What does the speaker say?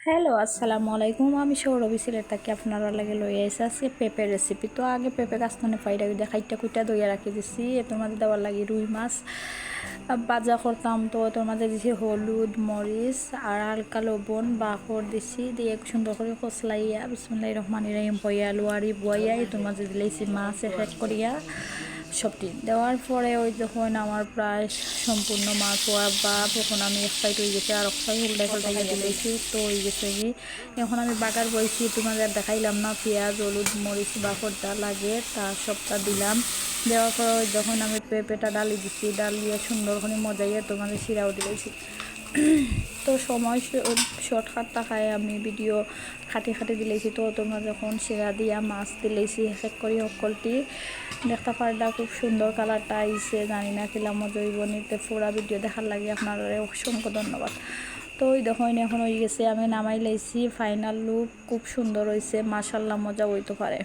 Hello, আসসালামু আলাইকুম। আমি সৌরভী সিলেট থাকি। আপনারা লাগে লইয়া এসে আজকে পেঁপে রেসিপি। তো আগে পেঁপে গাছখানে ফাইডা খাইটা কুইটা দইয়া রাখি দিছি। এটার মাঝে দেওয়ার লাগে রুই মাছ বাজা করতাম। তো এটার মাঝে দিছি হলুদ, মরিচ আর হালকা লবণ বাখর দিছি, দিয়ে সুন্দর করে কষলাইয়া বিসমিল্লাহির রহমানির রহিম বইয়া আলু আরি বইয়া এটার মাঝে দিলেছি মাছ এক করিয়া সবটি দেওয়ার পরে ওই যখন আমার প্রায় সম্পূর্ণ মাছ হওয়া বা তখন আমি এক সাইড হয়ে গেছে আর এক সাইড উল্টাই দিয়েছি। তো হয়ে গেছে কি এখন আমি বাগার বইছি, তোমাদের দেখাইলাম না পেঁয়াজ হলুদ মরিচ বা যা লাগে তা সবটা দিলাম। দেওয়ার পর যখন আমি পেঁপেটা ডালি দিচ্ছি, ডালিয়ে সুন্দর করে মজাইয়ে তোমাদের শিরাও দিয়েছি। তো সময় শর্টকাট থাকায় আমি ভিডিও খাটি দিলেছি। তো তোমরা যখন শিরা দিয়া মাছ দিলেছি এক করি সকলটি দেখতে পারলা খুব সুন্দর কালারটা আইছে। জানি না কিলা মজা হইব নিতে, পুরা ভিডিও দেখার লাগে আপনারা অসংখ্য ধন্যবাদ। তো ওই দেখুন এখন হয়ে গেছে, আমি নামাই লাইছি। ফাইনাল লুক খুব সুন্দর হয়েছে, মাশাল্লাহ মজা হইতে পারে।